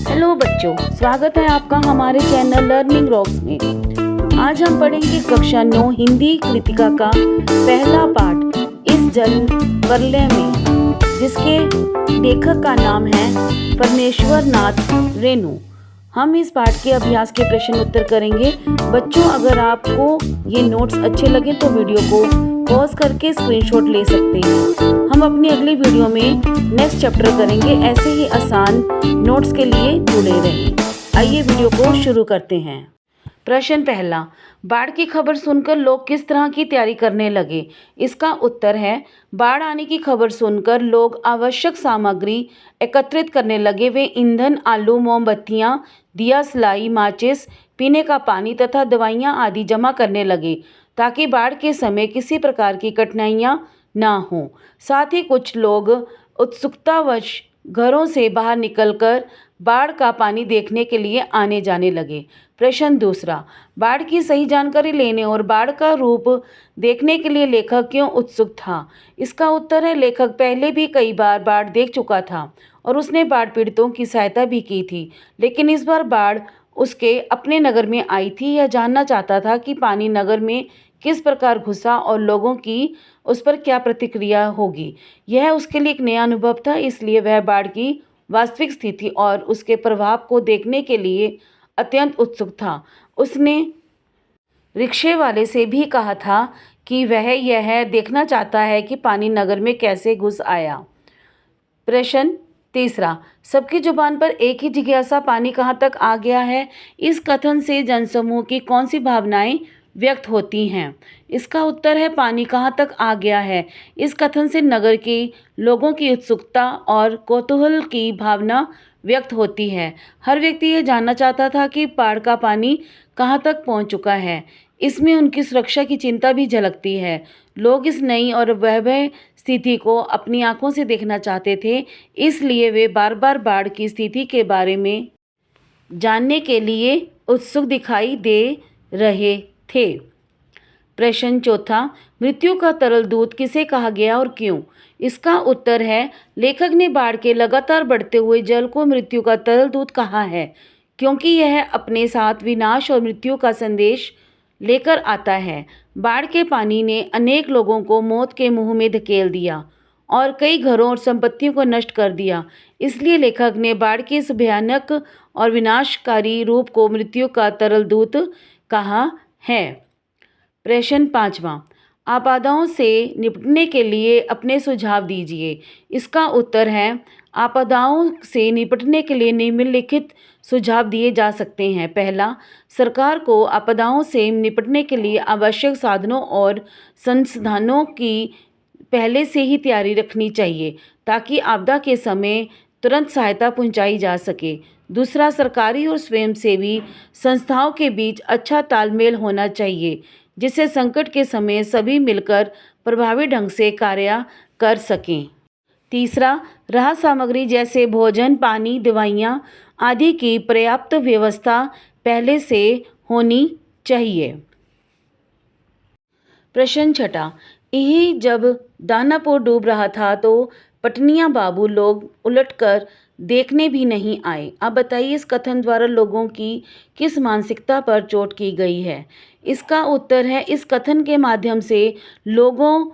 Hello बच्चों, स्वागत है आपका हमारे चैनल लर्निंग रॉक्स में। आज हम पढ़ेंगे कक्षा 9 हिंदी कृतिका का पहला पाठ इस जल प्रलय में, जिसके लेखक का नाम है परमेश्वर नाथ रेणु। हम इस पाठ के अभ्यास के प्रश्न उत्तर करेंगे। बच्चों, अगर आपको ये नोट्स अच्छे लगे तो वीडियो को पॉज करके स्क्रीनशॉट ले सकते हैं। हम अपनी अगली वीडियो में नेक्स्ट चैप्टर करेंगे। ऐसे ही आसान नोट्स के लिए जुड़े रहें। आइए वीडियो को शुरू करते हैं। प्रश्न पहला, बाढ़ की खबर सुनकर लोग किस तरह की तैयारी करने लगे? इसका उत्तर है, बाढ़ आने की खबर सुनकर लोग आवश्यक सामग्री एकत्रित करने लगे। वे ईंधन, आलू, मोमबत्तियां, दिया, सिलाई, माचिस, पीने का पानी तथा दवाइयां आदि जमा करने लगे, ताकि बाढ़ के समय किसी प्रकार की कठिनाइयां ना हों। साथ ही कुछ लोग उत्सुकतावश घरों से बाहर निकलकर बाढ़ का पानी देखने के लिए आने जाने लगे। प्रश्न दूसरा, बाढ़ की सही जानकारी लेने और बाढ़ का रूप देखने के लिए लेखक क्यों उत्सुक था? इसका उत्तर है, लेखक पहले भी कई बार बाढ़ देख चुका था और उसने बाढ़ पीड़ितों की सहायता भी की थी, लेकिन इस बार बाढ़ उसके अपने नगर में आई थी। यह जानना चाहता था कि पानी नगर में किस प्रकार घुसा और लोगों की उस पर क्या प्रतिक्रिया होगी। यह उसके लिए एक नया अनुभव था, इसलिए वह बाढ़ की वास्तविक स्थिति और उसके प्रभाव को देखने के लिए अत्यंत उत्सुक था। उसने रिक्शे वाले से भी कहा था कि वह यह देखना चाहता है कि पानी नगर में कैसे घुस आया। प्रश्न तीसरा, सबकी जुबान पर एक ही जिज्ञासा, पानी कहाँ तक आ गया है? इस कथन से जनसमूह की कौन सी भावनाएं व्यक्त होती हैं? इसका उत्तर है, पानी कहाँ तक आ गया है। इस कथन से नगर के लोगों की उत्सुकता और कौतूहल की भावना व्यक्त होती है। हर व्यक्ति यह जानना चाहता था कि बाढ़ का पानी कहाँ तक पहुँच चुका है। इसमें उनकी सुरक्षा की चिंता भी झलकती है। लोग इस नई और भयावह स्थिति को अपनी आंखों से देखना चाहते थे, इसलिए वे बार बार बाढ़ की स्थिति के बारे में जानने के लिए उत्सुक दिखाई दे रहे थे। प्रश्न चौथा, मृत्यु का तरल दूत किसे कहा गया और क्यों? इसका उत्तर है, लेखक ने बाढ़ के लगातार बढ़ते हुए जल को मृत्यु का तरल दूत कहा है, क्योंकि यह अपने साथ विनाश और मृत्यु का संदेश लेकर आता है। बाढ़ के पानी ने अनेक लोगों को मौत के मुंह में धकेल दिया और कई घरों और संपत्तियों को नष्ट कर दिया। इसलिए लेखक ने बाढ़ के इस भयानक और विनाशकारी रूप को मृत्यु का तरल दूत कहा है। प्रश्न पांचवा, आपदाओं से निपटने के लिए अपने सुझाव दीजिए। इसका उत्तर है, आपदाओं से निपटने के लिए निम्नलिखित सुझाव दिए जा सकते हैं। पहला, सरकार को आपदाओं से निपटने के लिए आवश्यक साधनों और संसाधनों की पहले से ही तैयारी रखनी चाहिए, ताकि आपदा के समय तुरंत सहायता पहुंचाई जा सके। दूसरा, सरकारी और स्वयंसेवी संस्थाओं के बीच अच्छा तालमेल होना चाहिए, जिससे संकट के समय सभी मिलकर प्रभावी ढंग से कार्य कर सकें। तीसरा, राहत सामग्री जैसे भोजन, पानी, दवाइयाँ आदि की पर्याप्त व्यवस्था पहले से होनी चाहिए। प्रश्न छठा, यही जब दानापुर डूब रहा था तो पटनिया बाबू लोग उलटकर देखने भी नहीं आए। अब बताइए, इस कथन द्वारा लोगों की किस मानसिकता पर चोट की गई है? इसका उत्तर है, इस कथन के माध्यम से लोगों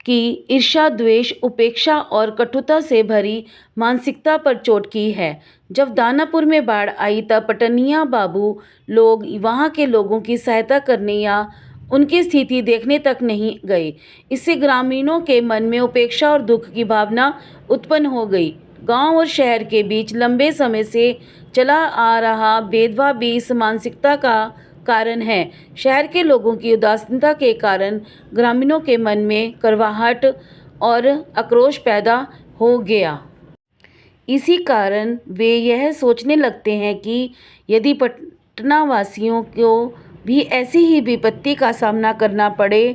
की ईर्ष्या, द्वेष, उपेक्षा और कटुता से भरी मानसिकता पर चोट की है। जब दानापुर में बाढ़ आई तब पटनिया बाबू लोग वहां के लोगों की सहायता करने या उनकी स्थिति देखने तक नहीं गए। इससे ग्रामीणों के मन में उपेक्षा और दुख की भावना उत्पन्न हो गई। गांव और शहर के बीच लंबे समय से चला आ रहा भेदभाव भी इस मानसिकता का कारण है। शहर के लोगों की उदासीनता के कारण ग्रामीणों के मन में कड़वाहट और आक्रोश पैदा हो गया। इसी कारण वे यह सोचने लगते हैं कि यदि पटना वासियों को भी ऐसी ही विपत्ति का सामना करना पड़े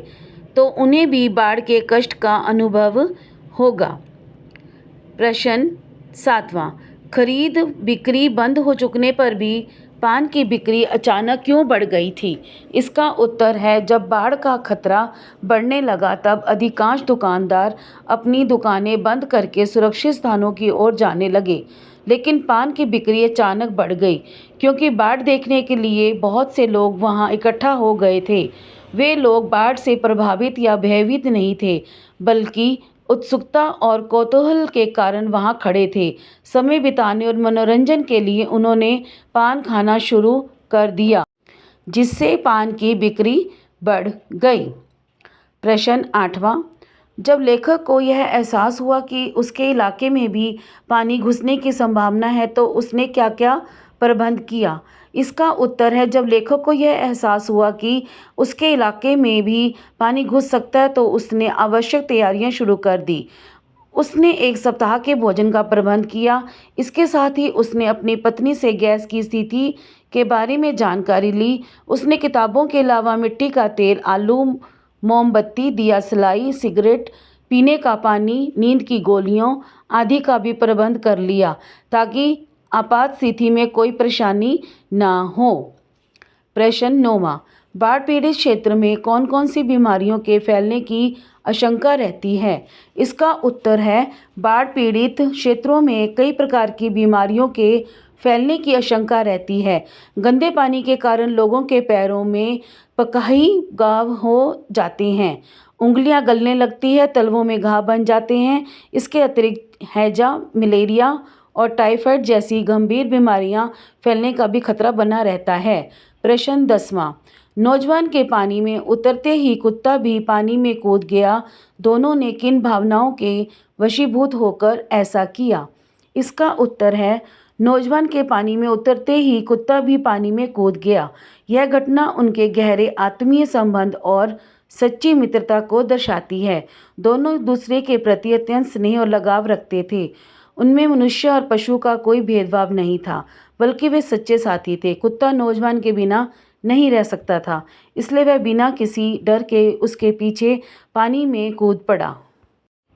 तो उन्हें भी बाढ़ के कष्ट का अनुभव होगा। प्रश्न सातवां, खरीद बिक्री बंद हो चुकने पर भी पान की बिक्री अचानक क्यों बढ़ गई थी? इसका उत्तर है, जब बाढ़ का खतरा बढ़ने लगा तब अधिकांश दुकानदार अपनी दुकानें बंद करके सुरक्षित स्थानों की ओर जाने लगे। लेकिन पान की बिक्री अचानक बढ़ गई क्योंकि बाढ़ देखने के लिए बहुत से लोग वहां इकट्ठा हो गए थे। वे लोग बाढ़ से प्रभावित या भयभीत नहीं थे, बल्कि उत्सुकता और कौतूहल के कारण वहां खड़े थे। समय बिताने और मनोरंजन के लिए उन्होंने पान खाना शुरू कर दिया, जिससे पान की बिक्री बढ़ गई। प्रश्न 8वां। जब लेखक को यह एहसास हुआ कि उसके इलाके में भी पानी घुसने की संभावना है तो उसने क्या-क्या प्रबंध किया? इसका उत्तर है, जब लेखक को यह एहसास हुआ कि उसके इलाके में भी पानी घुस सकता है तो उसने आवश्यक तैयारियां शुरू कर दी। उसने 1 सप्ताह के भोजन का प्रबंध किया। इसके साथ ही उसने अपनी पत्नी से गैस की स्थिति के बारे में जानकारी ली। उसने किताबों के अलावा मिट्टी का तेल, आलू, मोमबत्ती, दिया सलाई, सिगरेट, पीने का पानी, नींद की गोलियों आदि का भी प्रबंध कर लिया ताकि आपात स्थिति में कोई परेशानी ना हो। प्रश्न 9वां। बाढ़ पीड़ित क्षेत्र में कौन कौन सी बीमारियों के फैलने की आशंका रहती है? इसका उत्तर है, बाढ़ पीड़ित क्षेत्रों में कई प्रकार की बीमारियों के फैलने की आशंका रहती है। गंदे पानी के कारण लोगों के पैरों में पकही घाव हो जाते हैं, उंगलियां गलने लगती है, तलवों में घाव बन जाते हैं। इसके अतिरिक्त हैजा, मलेरिया और टाइफाइड जैसी गंभीर बीमारियां फैलने का भी खतरा बना रहता है। प्रश्न 10वां। नौजवान के पानी में उतरते ही कुत्ता भी पानी में कूद गया। दोनों ने किन भावनाओं के वशीभूत होकर ऐसा किया? इसका उत्तर है, नौजवान के पानी में उतरते ही कुत्ता भी पानी में कूद गया। यह घटना उनके गहरे आत्मीय संबंध और सच्ची मित्रता को दर्शाती है। दोनों एक दूसरे के प्रति अत्यंत स्नेह और लगाव रखते थे। उनमें मनुष्य और पशु का कोई भेदभाव नहीं था, बल्कि वे सच्चे साथी थे। कुत्ता नौजवान के बिना नहीं रह सकता था, इसलिए वह बिना किसी डर के उसके पीछे पानी में कूद पड़ा।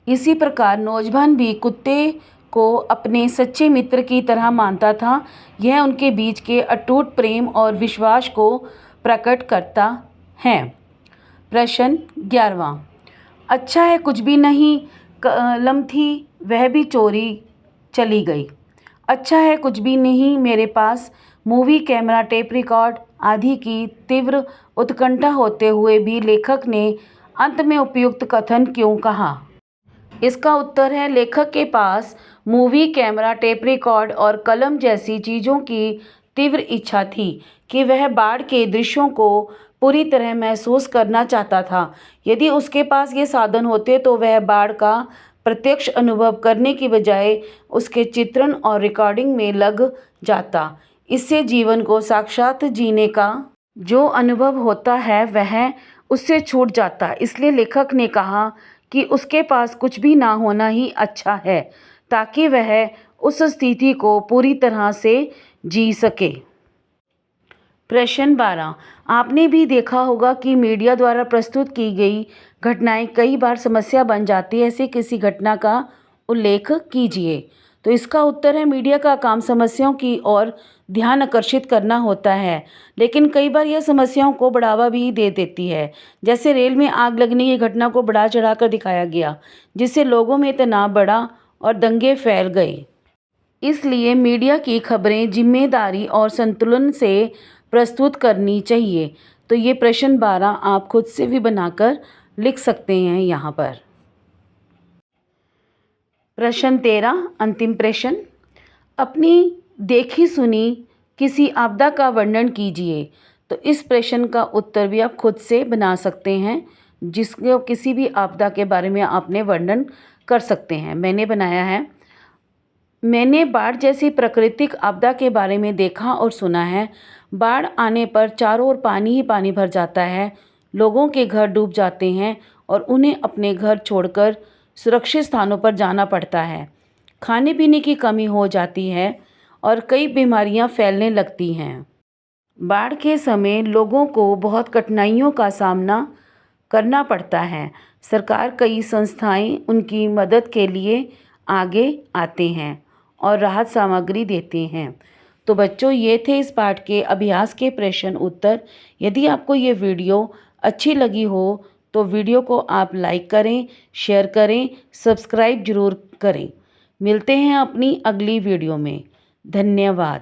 इसी प्रकार नौजवान भी कुत्ते को अपने सच्चे मित्र की तरह मानता था। यह उनके बीच के अटूट प्रेम और विश्वास को प्रकट करता है। प्रश्न 11वां। अच्छा है कुछ भी नहीं, कलम थी वह भी चोरी चली गई। अच्छा है कुछ भी नहीं मेरे पास मूवी कैमरा, टेप रिकॉर्ड आदि की तीव्र उत्कंठा होते हुए भी लेखक ने अंत में उपयुक्त कथन क्यों कहा? इसका उत्तर है, लेखक के पास मूवी कैमरा, टेप रिकॉर्ड और कलम जैसी चीज़ों की तीव्र इच्छा थी कि वह बाढ़ के दृश्यों को पूरी तरह महसूस करना चाहता था। यदि उसके पास ये साधन होते तो वह बाढ़ का प्रत्यक्ष अनुभव करने की बजाय उसके चित्रण और रिकॉर्डिंग में लग जाता। इससे जीवन को साक्षात जीने का जो अनुभव होता है वह उससे छूट जाता। इसलिए लेखक ने कहा कि उसके पास कुछ भी ना होना ही अच्छा है, ताकि वह उस स्थिति को पूरी तरह से जी सके। प्रश्न 12। आपने भी देखा होगा कि मीडिया द्वारा प्रस्तुत की गई घटनाएं कई बार समस्या बन जाती है। ऐसी किसी घटना का उल्लेख कीजिए। तो इसका उत्तर है, मीडिया का काम समस्याओं की ओर ध्यान आकर्षित करना होता है, लेकिन कई बार यह समस्याओं को बढ़ावा भी दे देती है। जैसे रेल में आग लगने की घटना को बढ़ा चढ़ाकर दिखाया गया, जिससे लोगों में तनाव बढ़ा और दंगे फैल गए। इसलिए मीडिया की खबरें जिम्मेदारी और संतुलन से प्रस्तुत करनी चाहिए। तो ये प्रश्न 12 आप खुद से भी बनाकर लिख सकते हैं यहाँ पर। प्रश्न 13 अंतिम प्रश्न। अपनी देखी सुनी किसी आपदा का वर्णन कीजिए। तो इस प्रश्न का उत्तर भी आप खुद से बना सकते हैं, जिसको किसी भी आपदा के बारे में आपने वर्णन कर सकते हैं। मैंने बनाया है, मैंने बाढ़ जैसी प्राकृतिक आपदा के बारे में देखा और सुना है। बाढ़ आने पर चारों ओर पानी ही पानी भर जाता है, लोगों के घर डूब जाते हैं और उन्हें अपने घर छोड़कर सुरक्षित स्थानों पर जाना पड़ता है। खाने पीने की कमी हो जाती है और कई बीमारियां फैलने लगती हैं। बाढ़ के समय लोगों को बहुत कठिनाइयों का सामना करना पड़ता है। सरकार, कई संस्थाएं उनकी मदद के लिए आगे आते हैं और राहत सामग्री देते हैं। तो बच्चों, ये थे इस पाठ के अभ्यास के प्रश्न उत्तर। यदि आपको ये वीडियो अच्छी लगी हो तो वीडियो को आप लाइक करें, शेयर करें, सब्सक्राइब जरूर करें। मिलते हैं अपनी अगली वीडियो में। धन्यवाद।